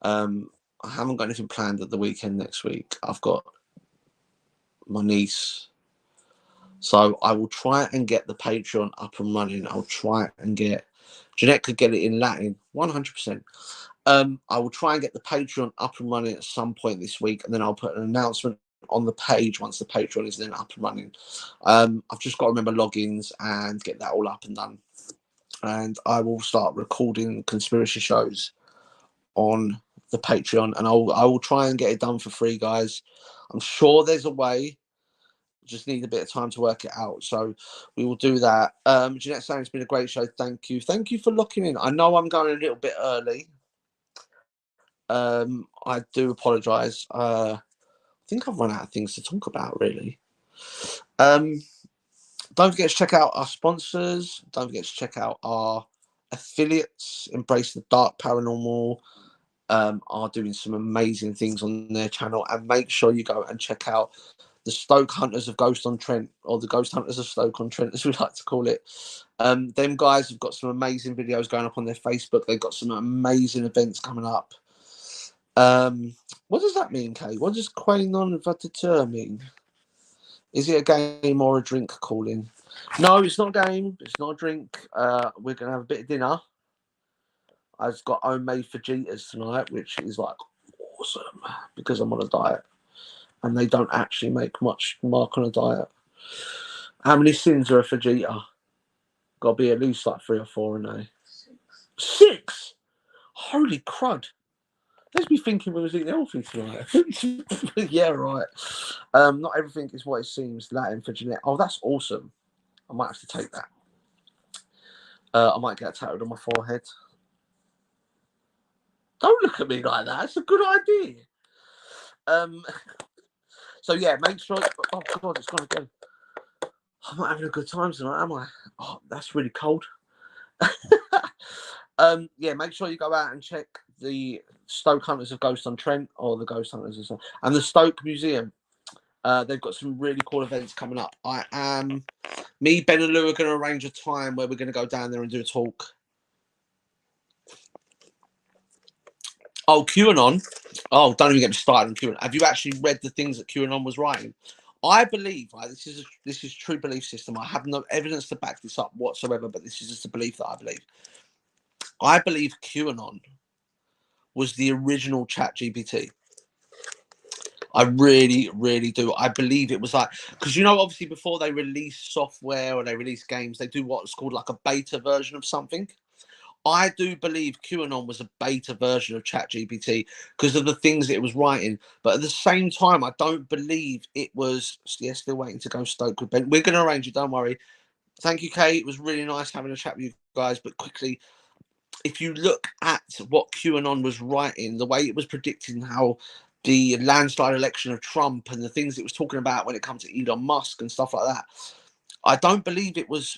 I haven't got anything planned at the weekend next week. I've got my niece, so I will try and get the Patreon up and running. I'll try and get Jeanette could get it in Latin, 100%. I will try and get the Patreon up and running at some point this week, and then I'll put an announcement on the page once the Patreon is then up and running. I've just got to remember logins and get that all up and done. and I will start recording conspiracy shows on the Patreon, and I will try and get it done for free, guys. I'm sure there's a way. Just need a bit of time to work it out, so we will do that. Jeanette saying it's been a great show. Thank you for locking in. I know I'm going a little bit early. I do apologize. I think I've run out of things to talk about, really. Don't forget to check out our sponsors. Don't forget to check out our affiliates. Embrace the Dark Paranormal are doing some amazing things on their channel, and make sure you go and check out the Stoke Hunters of Ghost on Trent, or the Ghost Hunters of Stoke on Trent, as we like to call it. Them guys have got some amazing videos going up on their Facebook. They've got some amazing events coming up. What does that mean, Kate? What does Quay non vatiteur mean? Is it a game or a drink calling? No, it's not a game. It's not a drink. We're going to have a bit of dinner. I've got homemade fajitas tonight, which is like awesome because I'm on a diet. And they don't actually make much mark on a diet. How many sins are a fajita? Got to be at least like 3 or 4 in a. 6? Holy crud. Let's be thinking we was eating healthy tonight. Yeah, right. Not everything is what it seems. Latin for Jeanette. Oh, that's awesome. I might have to take that. I might get tattooed on my forehead. Don't look at me like that. It's a good idea. So yeah, make sure. Oh God, it's gone again. I'm not having a good time tonight, am I? Oh, that's really cold. Yeah, make sure you go out and check the Stoke Hunters of Ghost on Trent, or the Ghost Hunters and the Stoke Museum. They've got some really cool events coming up. Me, Ben and Lou are going to arrange a time where we're going to go down there and do a talk. Oh, QAnon. Oh, don't even get me started on QAnon. Have you actually read the things that QAnon was writing? I believe, right, this is true belief system. I have no evidence to back this up whatsoever, but this is just a belief that I believe. I believe QAnon was the original ChatGPT. I really, really do. I believe it was like, because obviously before they release software or they release games, they do what's called like a beta version of something. I do believe QAnon was a beta version of ChatGPT because of the things it was writing. But at the same time, I don't believe it was. Yeah, still waiting to go Stoke with Ben. We're going to arrange it. Don't worry. Thank you, Kate. It was really nice having a chat with you guys. But quickly, if you look at what QAnon was writing, the way it was predicting how the landslide election of Trump and the things it was talking about when it comes to Elon Musk and stuff like that, I don't believe it was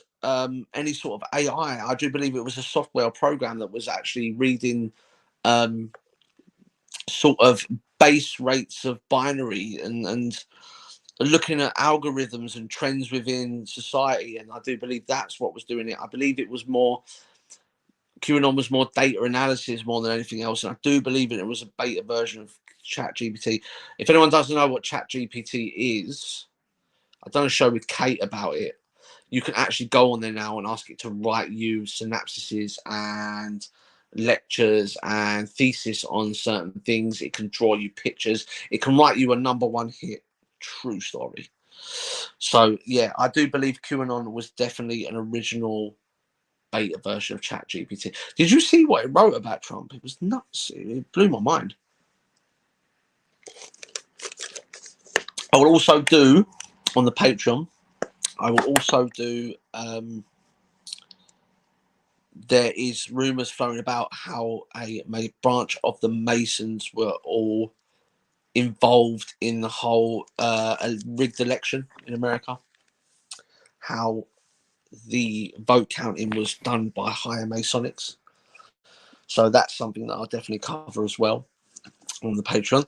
any sort of AI. I do believe it was a software program that was actually reading sort of base rates of binary and looking at algorithms and trends within society. And I do believe that's what was doing it. I believe it was more, QAnon was more data analysis more than anything else. And I do believe it was a beta version of ChatGPT. If anyone doesn't know what ChatGPT is, I've done a show with Kate about it. You can actually go on there now and ask it to write you synopsises and lectures and thesis on certain things. It can draw you pictures. It can write you a #1 hit. True story. So yeah, I do believe QAnon was definitely an original beta version of ChatGPT. Did you see what it wrote about Trump? It was nuts. It blew my mind. I will also do on the Patreon. I will also do. There is rumours flowing about how a branch of the Masons were all involved in the whole rigged election in America. How the vote counting was done by higher Masonics. So that's something that I'll definitely cover as well on the Patreon.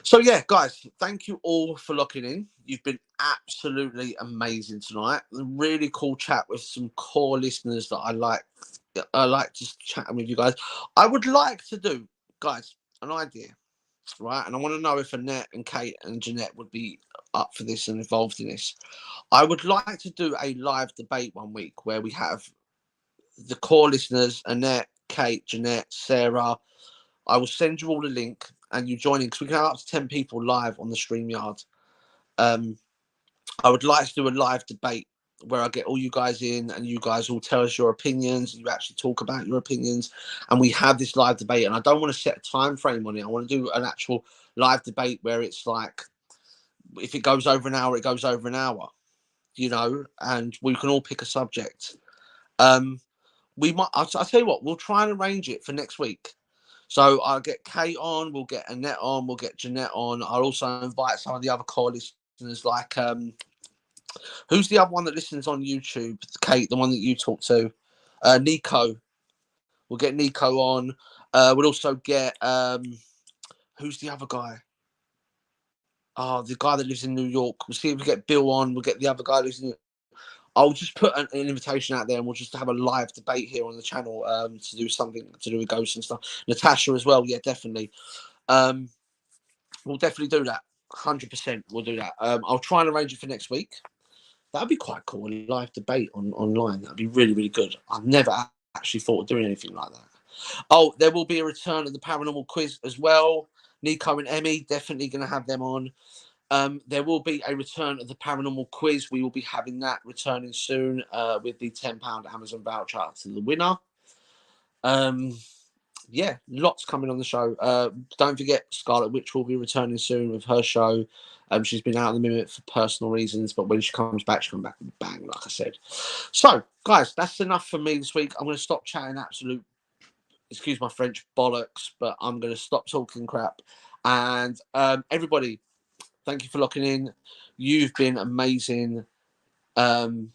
So yeah, guys, thank you all for locking in. You've been absolutely amazing tonight. A really cool chat with some core listeners that I like just chatting with you guys. I would like to do, guys, an idea, right? And I want to know if Annette and Kate and Jeanette would be up for this and involved in this. I would like to do a live debate one week where we have the core listeners, Annette, Kate, Jeanette, Sarah. I will send you all a link and you join in because we can have up to 10 people live on the StreamYard. I would like to do a live debate where I get all you guys in and you guys all tell us your opinions. You actually talk about your opinions and we have this live debate. And I don't want to set a time frame on it. I want to do an actual live debate where it's like, if it goes over an hour, it goes over an hour, you know, and we can all pick a subject. We might, I'll tell you what, we'll try and arrange it for next week. So I'll get Kate on, we'll get Annette on, we'll get Jeanette on. I'll also invite some of the other core listeners, like who's the other one that listens on YouTube? Kate, the one that you talk to. Nico. We'll get Nico on. We'll also get who's the other guy? Oh, the guy that lives in New York. We'll see if we get Bill on. We'll get the other guy that lives in. I'll just put an invitation out there and we'll just have a live debate here on the channel to do something to do with ghosts and stuff. Natasha as well, yeah, definitely. We'll definitely do that. 100% we'll do that. I'll try and arrange it for next week. That'd be quite cool, a live debate online. That'd be really, really good. I've never actually thought of doing anything like that. Oh, there will be a return of the paranormal quiz as well. Nico and Emmy, definitely going to have them on. There will be a return of the paranormal quiz. We will be having that returning soon with the £10 Amazon voucher to the winner. Yeah, lots coming on the show. Don't forget, Scarlet Witch will be returning soon with her show. She's been out of the minute for personal reasons, but when she comes back, she'll come back with a bang, like I said. So, guys, that's enough for me this week. I'm going to stop chatting absolute, excuse my French, bollocks, but I'm going to stop talking crap. And everybody, thank you for locking in. You've been amazing. Don't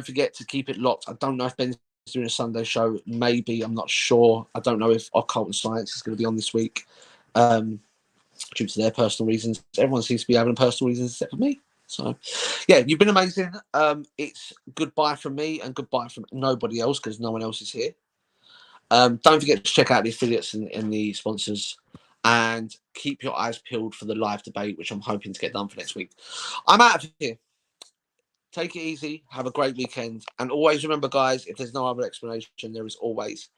forget to keep it locked. I don't know if Ben's doing a Sunday show. Maybe, I'm not sure. I don't know if Occult and Science is going to be on this week due to their personal reasons. Everyone seems to be having personal reasons except for me. So, yeah, you've been amazing. It's goodbye from me and goodbye from nobody else because no one else is here. Don't forget to check out the affiliates and the sponsors. And keep your eyes peeled for the live debate, which I'm hoping to get done for next week. I'm out of here. Take it easy. Have a great weekend. And always remember, guys, if there's no other explanation, there is always